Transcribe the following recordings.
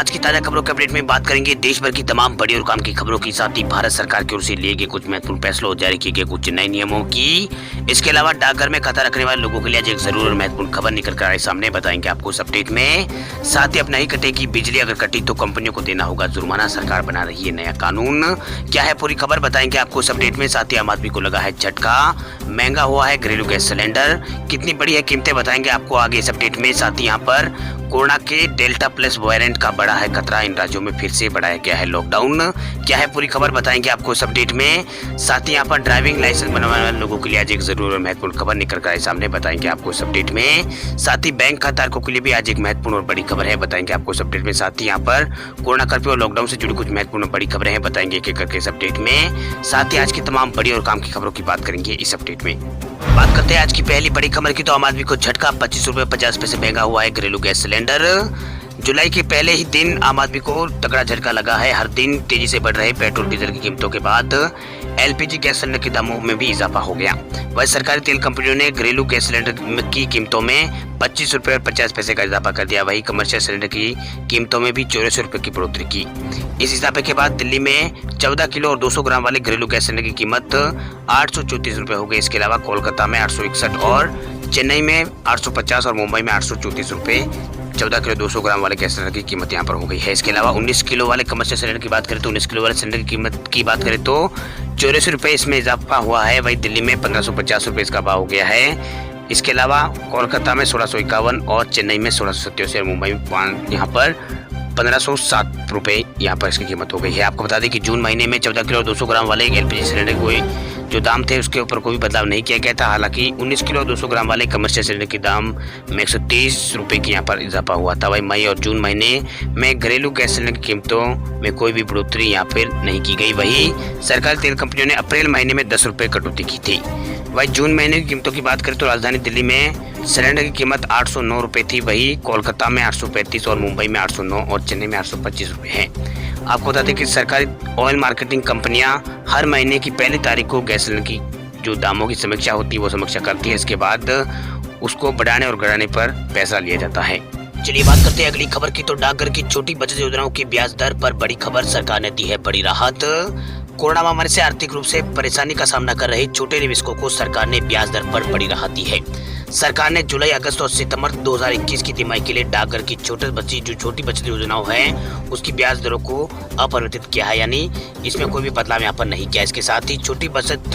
आज की ताजा खबरों के अपडेट में बात करेंगे देश भर की तमाम बड़ी और काम की खबरों की, साथ ही भारत सरकार की ओर से लिए गए कुछ महत्वपूर्ण फैसलों और जारी किए गए कुछ नए नियमों की। इसके अलावा डाकघर में खाता रखने वाले लोगों के लिए आज एक जरूर और महत्वपूर्ण खबर निकल कर आए सामने, बताएंगे आपको इस अपडेट में। साथ ही अब नहीं कटेगी बिजली, अगर कटी तो कंपनियों को देना होगा जुर्माना, सरकार बना रही है नया कानून। क्या है पूरी खबर बताएंगे आपको इस अपडेट में। साथ ही आम आदमी को लगा है झटका, महंगा हुआ है घरेलू गैस सिलेंडर, कितनी बड़ी है कीमतें बताएंगे आपको आगे इस अपडेट में। साथ ही यहाँ पर कोरोना के डेल्टा प्लस वेरिएंट का बड़ा है खतरा, इन राज्यों में फिर से बढ़ाया गया है लॉकडाउन। क्या है पूरी खबर बताएंगे आपको इस अपडेट में। साथ ही यहाँ पर ड्राइविंग लाइसेंस बनवाने वाले लोगों के लिए आज एक जरूर और महत्वपूर्ण खबर निकल कर आए सामने, बताएंगे आपको इस अपडेट में। साथ ही बैंक खाताधारकों के लिए भी आज एक महत्वपूर्ण और बड़ी खबर है, बताएंगे आपको इस अपडेट में। साथ ही यहाँ पर कोरोना कर्फ्यू और लॉकडाउन से जुड़ी कुछ महत्वपूर्ण बड़ी खबरें हैं, बताएंगे एक एक करके इस अपडेट में। साथ ही आज की तमाम बड़ी और काम की खबरों की बात करेंगे इस अपडेट में। बात करते हैं आज की पहली बड़ी खबर की, तो आम आदमी को झटका, 25 रुपए 50 पैसे महंगा हुआ है घरेलू गैस सिलेंडर। जुलाई के पहले ही दिन आम आदमी को तगड़ा झटका लगा है। हर दिन तेजी से बढ़ रहे पेट्रोल डीजल की कीमतों के बाद एलपीजी गैस सिलेंडर के दामों में भी इजाफा हो गया। वह सरकारी तेल कंपनियों ने घरेलू गैस सिलेंडर की कीमतों में 25 रुपए और 50 पैसे का इजाफा कर दिया। वही कमर्शियल सिलेंडर की कीमतों में भी 84 रुपए की बढ़ोतरी की। इस इजाफे के बाद दिल्ली में 14 किलो और 200 ग्राम वाले घरेलू गैस सिलेंडर की कीमत 834 रुपए हो गई। इसके अलावा कोलकाता में 861 और चेन्नई में 850 और मुंबई में 834 रुपए 14 किलो 200 ग्राम वाले गैस सिलेंडर की कीमत यहाँ पर हो गई है। इसके अलावा 19 किलो वाले कमर्शियल सिलेंडर की बात करें तो 19 किलो वाले सिलेंडर की कीमत की बात करें तो 84 रुपए इसमें इजाफा हुआ है। वही दिल्ली में 1550 रुपए इसका भाव हो गया है। इसके अलावा कोलकाता में 1651 और चेन्नई में 1687 और मुंबई में यहाँ पर 1507 रुपए यहाँ पर इसकी कीमत हो गई है। आपको बता दें कि जून महीने में 14 किलो और 200 ग्राम वाले एलपीजी सिलेंडर को जो दाम थे उसके ऊपर कोई बदलाव नहीं किया गया था। हालांकि 19 किलो और 200 ग्राम वाले कमर्शियल सिलेंडर के दाम में 130 रुपए की यहाँ पर इजाफा हुआ था। वही मई और जून महीने में घरेलू गैस सिलेंडर की कीमतों में कोई भी बढ़ोतरी यहाँ पर नहीं की गई। वही सरकारी तेल कंपनियों ने अप्रैल महीने में 10 रुपए कटौती की थी। वही जून महीने की कीमतों की बात करें तो राजधानी दिल्ली में सिलेंडर की कीमत 809 रुपए थी। वही कोलकाता में 835 और मुंबई में 809 और चेन्नई में 825 रुपए है। आपको बता दें कि सरकारी ऑयल मार्केटिंग कंपनियां हर महीने की पहली तारीख को गैस सिलेंडर की जो दामों की समीक्षा होती है वो समीक्षा करती है। इसके बाद उसको बढ़ाने और घटाने पर पैसा लिया जाता है। चलिए बात करते हैं अगली खबर की, तो डाकघर की छोटी बचत योजनाओं की ब्याज दर पर बड़ी खबर, सरकार ने दी है बड़ी राहत। कोरोना महामारी से आर्थिक रूप से परेशानी का सामना कर रहे छोटे निवेशकों को सरकार ने ब्याज दर पर बड़ी राहत दी है। सरकार ने जुलाई, अगस्त और सितंबर 2021 की तिमाही के लिए डाकघर की छोटी बचत योजनाओं है उसकी ब्याज दरों को अपरिवर्तित किया है, यानी इसमें कोई भी बदलाव यहाँ पर नहीं किया। इसके साथ ही छोटी बचत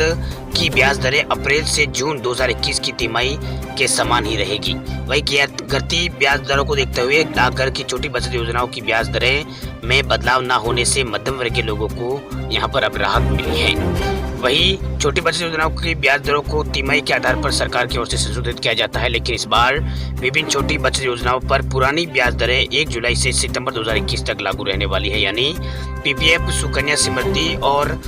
की ब्याज दरें अप्रैल से जून 2021 की तिमाही के समान ही रहेगी। वही घटती ब्याज दरों को देखते हुए डाकघर की छोटी बचत योजनाओं की ब्याज दरें में बदलाव न होने से मध्यम वर्ग के लोगों को यहाँ पर अब राहत मिली है। वही छोटी बचत योजनाओं की ब्याज दरों को तिमाही के आधार पर सरकार की ओर से संशोधित किया जाता है, लेकिन इस बार विभिन्न छोटी बचत योजनाओं पर पुरानी ब्याज दरें 1 जुलाई से सितंबर 2021 तक लागू रहने वाली है। यानी पीपीएफ, सुकन्या समृद्धि और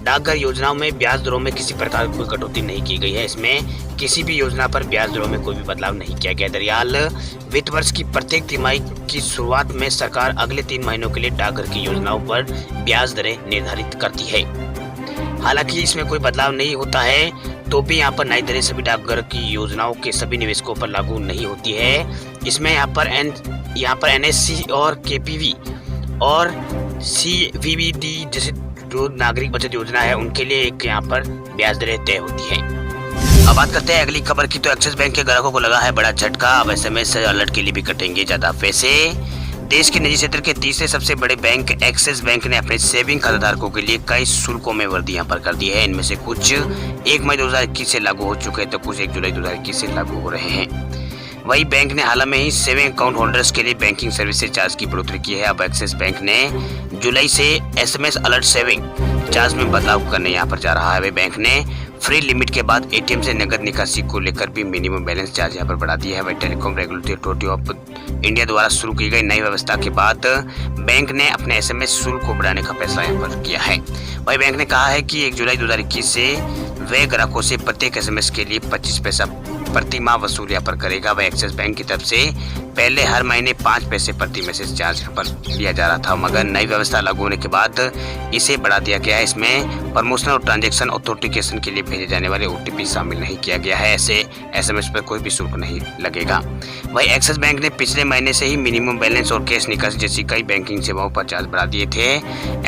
डाकघर योजनाओं में ब्याज दरों में किसी प्रकार की कोई कटौती नहीं की गई है। इसमें किसी भी योजना पर ब्याज दरों में कोई भी बदलाव नहीं किया गया। दरअसल वित्त वर्ष की प्रत्येक तिमाही की शुरुआत में सरकार अगले 3 महीनों के लिए डाकघर की योजनाओं पर ब्याज दरें निर्धारित करती है। हालांकि इसमें कोई बदलाव नहीं होता है तो भी यहाँ पर नई दरें सभी डाकघर की योजनाओं के सभी निवेशकों पर लागू नहीं होती है। इसमें यहाँ पर एनएससी और केपीवी और सीवीबीडी जैसे जो नागरिक बचत योजना है उनके लिए एक यहाँ पर ब्याज दरें तय होती है। अब बात करते हैं अगली खबर की, तो एक्सिस बैंक के ग्राहकों को लगा है बड़ा झटका, अब एसएमएस अलर्ट के लिए भी कटेंगे ज्यादा पैसे। देश के निजी क्षेत्र के तीसरे सबसे बड़े बैंक एक्सिस बैंक ने अपने सेविंग खाताधारकों के लिए कई शुल्कों में वृद्धि यहाँ पर कर दी है। इनमें से कुछ 1 मई 2021 से लागू हो चुके हैं तो कुछ 1 जुलाई 2021 से लागू हो रहे हैं। वही बैंक ने हाल में ही सेविंग अकाउंट होल्डर्स के लिए बैंकिंग सर्विसेज चार्ज की बढ़ोतरी की है। अब एक्सिस बैंक ने जुलाई से एसएमएस अलर्ट सेविंग चार्ज में बदलाव करने यहाँ पर जा रहा है। वे बैंक ने फ्री लिमिट के बाद एटीएम से नगद निकासी को लेकर भी मिनिमम बैलेंस चार्ज यहाँ पर बढ़ा दिया है। वही telecom regulatory authority of India द्वारा शुरू की गई नई व्यवस्था के बाद बैंक ने अपने एसएमएस शुल्क को बढ़ाने का फैसला यहाँ पर किया है। वही बैंक ने कहा है कि 1 जुलाई 2021 से वे ग्राहकों से प्रत्येक एसएमएस के लिए 25 पैसा प्रति माह वसूल यहाँ पर करेगा। वह एक्सिस बैंक की तरफ से पहले हर महीने 5 पैसे प्रति मैसेज चार्ज पर लिया जा रहा था, मगर नई व्यवस्था लागू होने के बाद इसे बढ़ा दिया गया है। इसमें प्रमोशनल और ट्रांजैक्शन ऑथेंटिकेशन के लिए भेजे जाने वाले OTP शामिल नहीं किया गया है। ऐसे SMS पर कोई भी शुल्क नहीं लगेगा। वही एक्सिस बैंक ने पिछले महीने से ही मिनिमम बैलेंस और कैश निकासी जैसी कई बैंकिंग सेवाओं पर चार्ज बढ़ा दिए थे।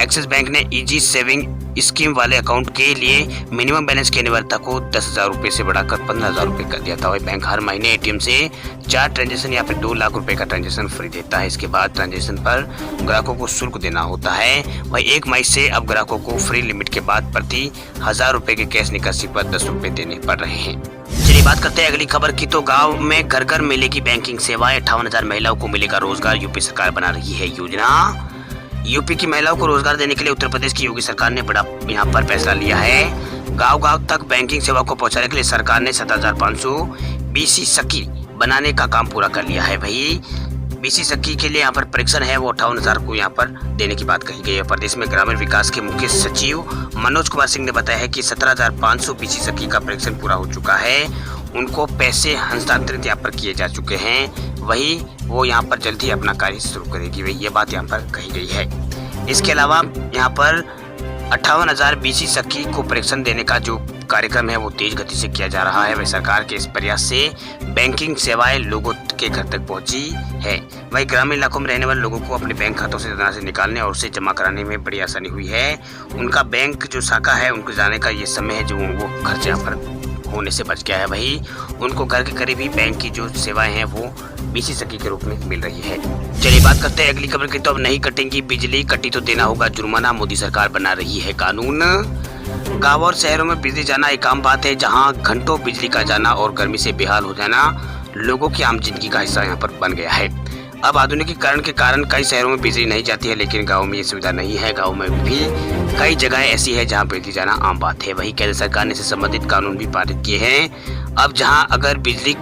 एक्सिस बैंक ने इजी सेविंग स्कीम वाले अकाउंट के लिए मिनिमम बैलेंस की अनिवार्यता को 10,000 रुपए से बढ़ाकर 15,000 रुपए कर दिया था। वही बैंक हर महीने ATM से 4 ट्रांजैक्शन या फिर 2 लाख रुपए का ट्रांजैक्शन फ्री देता है। इसके बाद ट्रांजैक्शन पर ग्राहकों को शुल्क देना होता है। वही 1 मई से अब ग्राहकों को फ्री लिमिट के बाद प्रति 1,000 रुपए के कैश निकासी पर 10 रुपए देने पड़ रहे हैं। चलिए बात करते हैं अगली खबर की। तो गांव में घर घर मिलेगी बैंकिंग सेवाएं, 58,000 महिलाओं को मिलेगा रोजगार। यूपी सरकार बना रही है योजना। यूपी की महिलाओं को रोजगार देने के लिए उत्तर प्रदेश की योगी सरकार ने बड़ा यहाँ पर फैसला लिया है। गांव-गांव तक बैंकिंग सेवा को पहुंचाने के लिए सरकार ने 7,500 BC सखी बनाने का काम पूरा कर लिया है। वही BC सखी के लिए यहाँ पर परीक्षण है वो 58,000 को यहाँ पर देने की बात कही गई है। प्रदेश में ग्रामीण विकास के मुख्य सचिव मनोज कुमार सिंह ने बताया है कि 17,500 BC सखी का परीक्षण पूरा हो चुका है। उनको पैसे हस्तांतरित यहाँ पर किए जा चुके हैं। वही वो यहाँ पर जल्द ही अपना कार्य शुरू करेगी। वही ये बात यहाँ पर कही गई है। इसके अलावा यहाँ पर 58,000 BC सखी को परीक्षण देने का जो कार्यक्रम है वो तेज गति से किया जा रहा है। वही सरकार के इस प्रयास से बैंकिंग सेवाएं लोगों के घर तक पहुंची है। वही ग्रामीण इलाकों में रहने वाले लोगों को अपने बैंक खातों से धनराशि निकालने और उसे जमा कराने में बड़ी आसानी हुई है। उनका बैंक जो शाखा है उनको जाने का ये समय है जो वो खर्च यहाँ पर होने से बच गया है। वही उनको घर के करीब ही बैंक की जो सेवाएं हैं वो BC सखी के रूप में मिल रही है। चलिए बात करते हैं अगली खबर की। तो अब नहीं कटेंगी बिजली, कटी तो देना होगा जुर्माना। मोदी सरकार बना रही है कानून। गाँव और शहरों में बिजली जाना एक आम बात है, जहां घंटों बिजली का जाना और गर्मी से बेहाल हो जाना लोगों की आम जिंदगी का हिस्सा यहाँ पर बन गया है। अब आधुनिकीकरण के कारण कई शहरों में बिजली नहीं जाती है, लेकिन गाँव में ये सुविधा नहीं है। गाँव में भी कई जगह ऐसी है जहां बिजली जाना आम बात है। वही केंद्र सरकार ने इससे संबंधित कानून भी पारित किए हैं। अब जहां अगर बिजली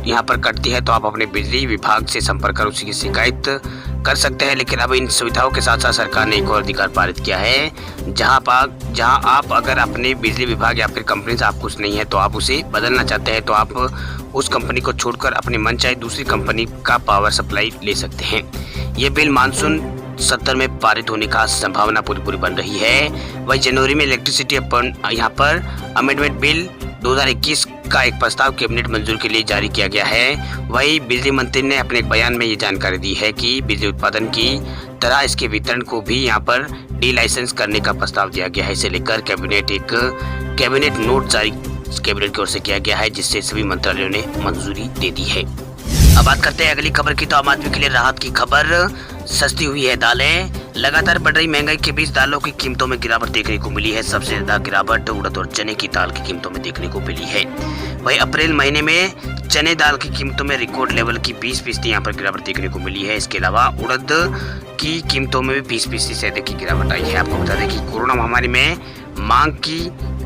यहाँ पर कटती है तो आप अपने बिजली विभाग से संपर्क कर उसकी शिकायत कर सकते हैं। लेकिन अब इन सुविधाओं के साथ साथ सरकार ने एक और अधिकार पारित किया है, जहां आप अगर अपने बिजली विभाग या फिर कंपनी से आप खुश नहीं है तो आप उसे बदलना चाहते हैं तो आप उस कंपनी को छोड़कर अपनी मनचाही दूसरी कंपनी का पावर सप्लाई ले सकते हैं। ये बिल मानसून सत्र में पारित होने का संभावना पूरी बन रही है। वही जनवरी में इलेक्ट्रिसिटी यहाँ पर अमेंडमेंट बिल 2021 का एक प्रस्ताव कैबिनेट मंजूर के लिए जारी किया गया है। वही बिजली मंत्री ने अपने एक बयान में ये जानकारी दी है कि बिजली उत्पादन की तरह इसके वितरण को भी यहाँ पर डी लाइसेंस करने का प्रस्ताव दिया गया है। इसे लेकर कैबिनेट नोट जारी कैबिनेट की ओर से किया गया है, जिससे सभी मंत्रालयों ने मंजूरी दे दी है। अब बात करते हैं अगली खबर की। तो आम आदमी के लिए राहत की खबर, सस्ती हुई है दालें। लगातार बढ़ रही महंगाई के बीच दालों की कीमतों में गिरावट देखने को मिली है। सबसे ज्यादा गिरावट उड़द और चने की दाल की कीमतों में देखने को मिली है। वही अप्रैल महीने में चने दाल की कीमतों में रिकॉर्ड लेवल की 20% यहाँ पर गिरावट देखने को मिली है। इसके अलावा उड़द की कीमतों में भी 20% से अधिक की गिरावट आई है। आपको बता दें कि कोरोना महामारी में मांग की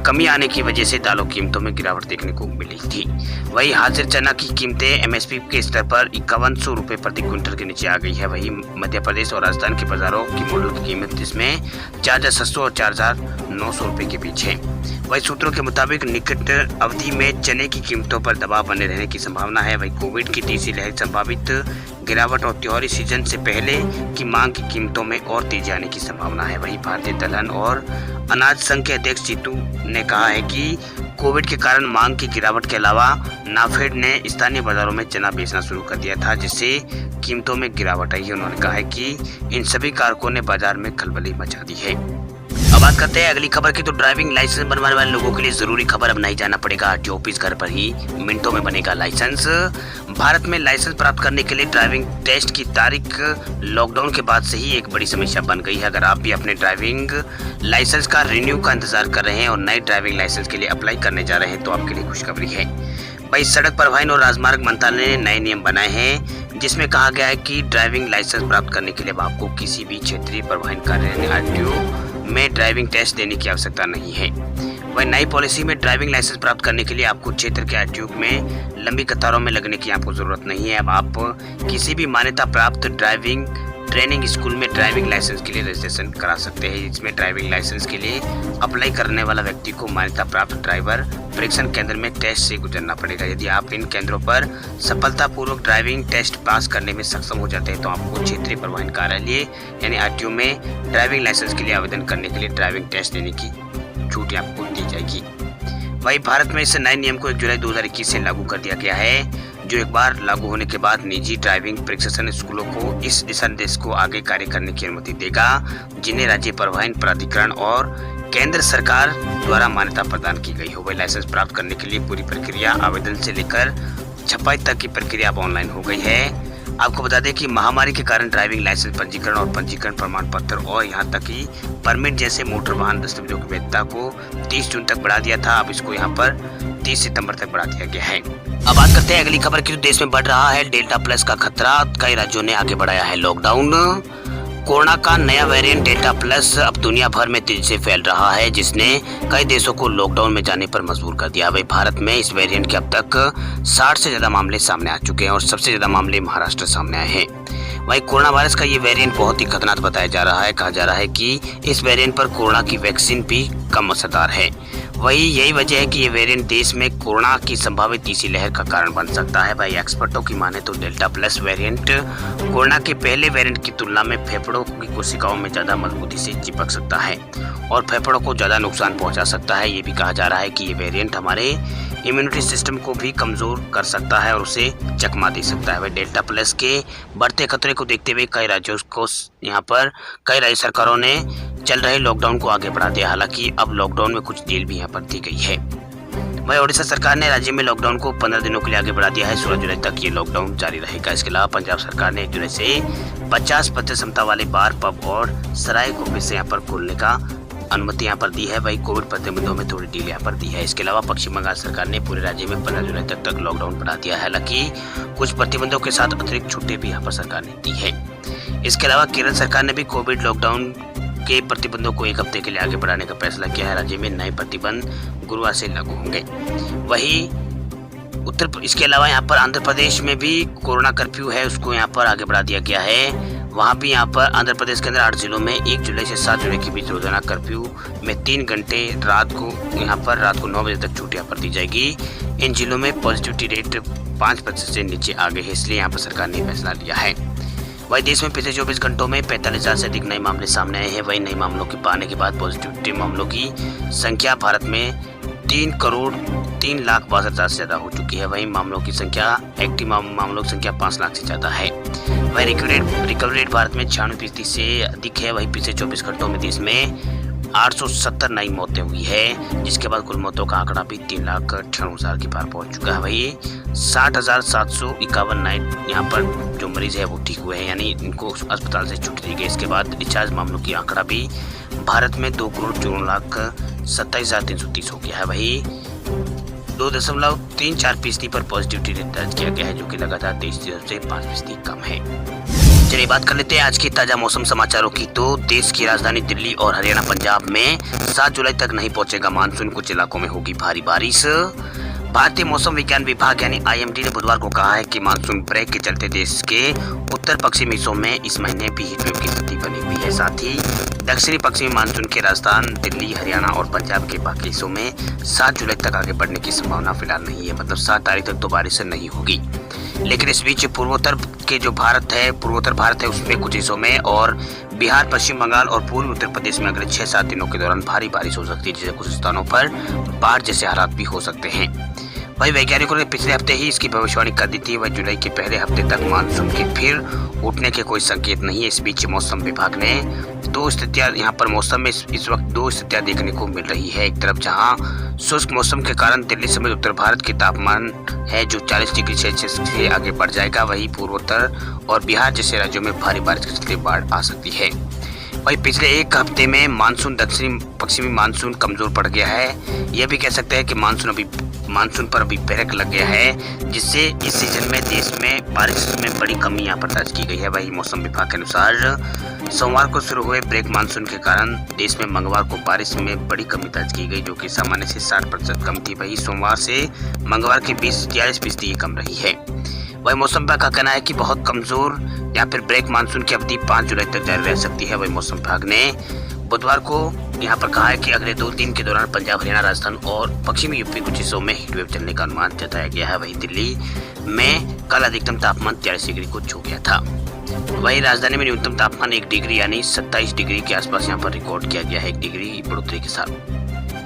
कमी आने की वजह से दालों की कीमतों में गिरावट देखने को मिली थी। वही हाजिर चना की कीमतें MSP के स्तर पर 5100 रुपए प्रति क्विंटल के नीचे आ गई है। वही मध्य प्रदेश और राजस्थान के बाजारों की मॉडल की कीमत इसमें 4,700 और 4,900 रुपए के बीच है। वही सूत्रों के मुताबिक निकट अवधि में चने की कीमतों पर दबाव बने रहने की संभावना है। वही कोविड की तीसरी लहर संभावित गिरावट और त्योहारी सीजन से पहले की मांग की कीमतों में और तेजी आने की संभावना है। वही भारतीय दलहन और अनाज संघ के अध्यक्ष जीतू ने कहा है कि कोविड के कारण मांग की गिरावट के अलावा नाफेड ने स्थानीय बाजारों में चना बेचना शुरू कर दिया था, जिससे कीमतों में गिरावट आई है। उन्होंने कहा है कि इन सभी कारकों ने बाजार में खलबली मचा दी है। अब बात करते हैं अगली खबर की। तो ड्राइविंग लाइसेंस बनवाने वाले लोगों के लिए जरूरी खबर, अब नहीं जाना पड़ेगा RTO ऑफिस, घर पर ही मिनटों में बनेगा लाइसेंस। भारत में लाइसेंस प्राप्त करने के लिए ड्राइविंग टेस्ट की तारीख लॉकडाउन के बाद से ही एक बड़ी समस्या बन गई है। अगर आप भी अपने ड्राइविंग लाइसेंस का रिन्यू का इंतजार कर रहे हैं और नए ड्राइविंग लाइसेंस के लिए अप्लाई करने जा रहे हैं तो आपके लिए खुशखबरी है। भाई सड़क परिवहन और राजमार्ग मंत्रालय ने नए नियम बनाए हैं, जिसमें कहा गया है कि ड्राइविंग लाइसेंस प्राप्त करने के लिए आपको किसी भी क्षेत्रीय परिवहन कार्यालय RTO में ड्राइविंग टेस्ट देने की आवश्यकता नहीं है। वह नई पॉलिसी में ड्राइविंग लाइसेंस प्राप्त करने के लिए आपको क्षेत्र के RTO में लंबी कतारों में लगने की आपको जरूरत नहीं है। अब आप किसी भी मान्यता प्राप्त ड्राइविंग ट्रेनिंग स्कूल में ड्राइविंग लाइसेंस के लिए रजिस्ट्रेशन करा सकते हैं। इसमें ड्राइविंग लाइसेंस के लिए अप्लाई करने वाला व्यक्ति को मान्यता प्राप्त ड्राइवर परीक्षण केंद्र में टेस्ट से गुजरना पड़ेगा। यदि आप इन केंद्रों पर सफलतापूर्वक ड्राइविंग टेस्ट पास करने में सक्षम हो जाते हैं तो आपको क्षेत्रीय परिवहन कार्यालय यानी आरटीओ में ड्राइविंग लाइसेंस के लिए आवेदन करने के लिए ड्राइविंग टेस्ट देने की छूट आपको दी जाएगी। वहीं भारत में इस नए नियम को 1 जुलाई 2021 से लागू कर दिया गया है, जो एक बार लागू होने के बाद निजी ड्राइविंग प्रशिक्षण स्कूलों को इस दिशा निर्देश को आगे कार्य करने की अनुमति देगा, जिन्हें राज्य परिवहन प्राधिकरण और केंद्र सरकार द्वारा मान्यता प्रदान की गई हो। वही लाइसेंस प्राप्त करने के लिए पूरी प्रक्रिया आवेदन से लेकर छपाई तक की प्रक्रिया अब ऑनलाइन हो गई है। आपको बता दें कि महामारी के कारण ड्राइविंग लाइसेंस पंजीकरण और पंजीकरण प्रमाण पत्र और यहां तक कि परमिट जैसे मोटर वाहन दस्तावेजों की वैधता को 30 जून तक बढ़ा दिया था। अब इसको यहां पर 30 सितंबर तक बढ़ा दिया गया है। अब बात करते हैं अगली खबर की। देश में बढ़ रहा है डेल्टा प्लस का खतरा, कई राज्यों ने आगे बढ़ाया है लॉकडाउन। कोरोना का नया वेरिएंट डेल्टा प्लस अब दुनिया भर में तेजी से फैल रहा है, जिसने कई देशों को लॉकडाउन में जाने पर मजबूर कर दिया। वही भारत में इस वेरिएंट के अब तक 60 से ज्यादा मामले सामने आ चुके हैं और सबसे ज्यादा मामले महाराष्ट्र सामने आए हैं। वहीं कोरोना वायरस का ये वेरिएंट बहुत ही खतरनाक बताया जा रहा है। कहा जा रहा है कि इस वेरिएंट पर कोरोना की वैक्सीन भी कम असरदार है। वही यही वजह है कि ये वेरिएंट देश में कोरोना की संभावित तीसरी लहर का कारण बन सकता है। भाई एक्सपर्टों की माने तो डेल्टा प्लस वेरिएंट कोरोना के पहले वेरिएंट की तुलना में फेफड़ों की कोशिकाओं में ज्यादा मजबूती से चिपक सकता है और फेफड़ों को ज्यादा नुकसान पहुंचा सकता है। ये भी कहा जा रहा है कि ये वेरिएंट हमारे इम्यूनिटी सिस्टम को भी कमजोर कर सकता है और उसे चकमा दे सकता है। वह डेल्टा प्लस के बढ़ते खतरे को देखते हुए कई राज्यों को यहाँ पर कई राज्य सरकारों ने चल रहे लॉकडाउन को आगे बढ़ा दिया। हालांकि अब लॉकडाउन में कुछ ढील भी यहाँ पर दी गई है। वहीं ओडिशा सरकार ने राज्य में लॉकडाउन को 15 दिनों के लिए आगे बढ़ा दिया है। 16 जुलाई तक ये लॉकडाउन जारी रहेगा। इसके अलावा पंजाब सरकार ने 1 जुलाई से 50% क्षमता वाले बार, पब और सराय को फिर से यहाँ पर खोलने का अनुमति यहाँ पर दी है। वही कोविड प्रतिबंधों में थोड़ी ढील यहाँ पर दी है। इसके अलावा पश्चिम बंगाल सरकार ने पूरे राज्य में 15 जुलाई तक लॉकडाउन बढ़ा दिया है। हालांकि कुछ प्रतिबंधों के साथ अतिरिक्त छुट्टी भी यहाँ पर सरकार ने दी है। इसके अलावा केरल सरकार ने भी कोविड लॉकडाउन के प्रतिबंधों को 1 हफ्ते के लिए आगे बढ़ाने का फैसला किया है। राज्य में नए प्रतिबंध गुरुवार से लागू होंगे। वही इसके अलावा यहाँ पर आंध्र प्रदेश में भी कोरोना कर्फ्यू है, उसको यहाँ पर आगे बढ़ा दिया गया है। वहाँ भी यहाँ पर आंध्र प्रदेश के अंदर 8 जिलों में 1 जुलाई से 7 जुलाई के बीच रोजाना कर्फ्यू में 3 घंटे रात को 9 बजे तक छूट यहाँ पर दी जाएगी। इन जिलों में पॉजिटिविटी रेट 5% से नीचे आ गई है, इसलिए यहाँ पर सरकार ने फैसला लिया है। वही देश में पिछले 24 घंटों में 45,000 से अधिक नए मामले सामने आए हैं। वही नए मामलों के पाने के बाद पॉजिटिविटी मामलों की संख्या भारत में 3,62,000 से ज्यादा हो चुकी है। वही मामलों की संख्या एक्टिव मामलों की संख्या 5 लाख से ज्यादा है। वही रिकवरी रेट भारत में 96% से अधिक है। वही पिछले 24 घंटों में देश में 870 नई मौतें हुई है, जिसके बाद कुल मौतों का आंकड़ा भी 3,98,000 के पार पहुंच चुका है। वही 60,751 नए यहाँ पर जो मरीज है वो ठीक हुए हैं, यानी इनको अस्पताल से छुट्टी दी गई। इसके बाद डिस्चार्ज मामलों की आंकड़ा भी भारत में 2,54,27,330 हो गया है। वही 2.34% पर पॉजिटिविटी रेट दर्ज किया गया है, जो कि लगातार 23 से 5% कम है। चलिए बात कर लेते हैं आज के ताजा मौसम समाचारों की। तो देश की राजधानी दिल्ली और हरियाणा पंजाब में 7 जुलाई तक नहीं पहुंचेगा मानसून, कुछ इलाकों में होगी भारी बारिश। भारतीय मौसम विज्ञान विभाग यानी IMD ने बुधवार को कहा है कि मानसून ब्रेक के चलते देश के उत्तर पश्चिमी हिस्सों में इस महीने भी हीटवेव की स्थिति बनी हुई है। साथ ही दक्षिणी पश्चिमी मानसून के राजस्थान, दिल्ली, हरियाणा और पंजाब के बाकी हिस्सों में 7 जुलाई तक आगे बढ़ने की संभावना फिलहाल नहीं है। मतलब 7 तारीख तक तो बारिश नहीं होगी। लेकिन इस बीच पूर्वोत्तर भारत है उसमें कुछ हिस्सों में और बिहार, पश्चिम बंगाल और पूर्वी उत्तर प्रदेश में अगले 6-7 दिनों के दौरान भारी बारिश हो सकती है, जिससे कुछ स्थानों पर बाढ़ जैसे हालात भी हो सकते हैं। वही वैज्ञानिकों ने पिछले हफ्ते ही इसकी भविष्यवाणी कर दी थी। वह जुलाई के पहले हफ्ते तक मानसून के फिर उठने के कोई संकेत नहीं है। इस बीच मौसम विभाग ने 2 स्थितियां यहाँ पर मौसम में इस वक्त 2 स्थितियां देखने को मिल रही है। एक तरफ जहां शुष्क मौसम के कारण दिल्ली समेत उत्तर भारत के तापमान है जो 40 डिग्री सेल्सियस से आगे बढ़ जाएगा। वही पूर्वोत्तर और बिहार जैसे राज्यों में भारी बारिश के चलते बाढ़ आ सकती है। वही पिछले 1 हफ्ते में मानसून दक्षिणी पश्चिमी मानसून कमजोर पड़ गया है। यह भी कह सकते हैं कि मानसून पर अभी ब्रेक लग गया है, जिससे इस सीजन में देश में बारिश में बड़ी कमी यहाँ पर दर्ज की गई है। वही मौसम विभाग के अनुसार सोमवार को शुरू हुए ब्रेक मानसून के कारण देश में मंगलवार को बारिश में बड़ी कमी दर्ज की गई, जो कि सामान्य से 60% कम थी। वही सोमवार से मंगलवार के बीच 43% कम रही है। वही मौसम विभाग का कहना है कि बहुत कमजोर या फिर ब्रेक मानसून की अवधि 5 जुलाई तक जारी रह सकती है। वही मौसम विभाग ने बुधवार को यहाँ पर कहा है कि अगले 2 दिन के दौरान पंजाब, हरियाणा, राजस्थान और पश्चिमी यूपी कुछ हिस्सों में हीटवेव चलने का अनुमान जताया गया है। वही दिल्ली में कल अधिकतम तापमान 43 डिग्री को छू गया था। वही राजधानी में न्यूनतम तापमान 1 डिग्री यानी 27 डिग्री के आसपास यहाँ पर रिकॉर्ड किया गया है, 1 डिग्री बढ़ोतरी के साथ।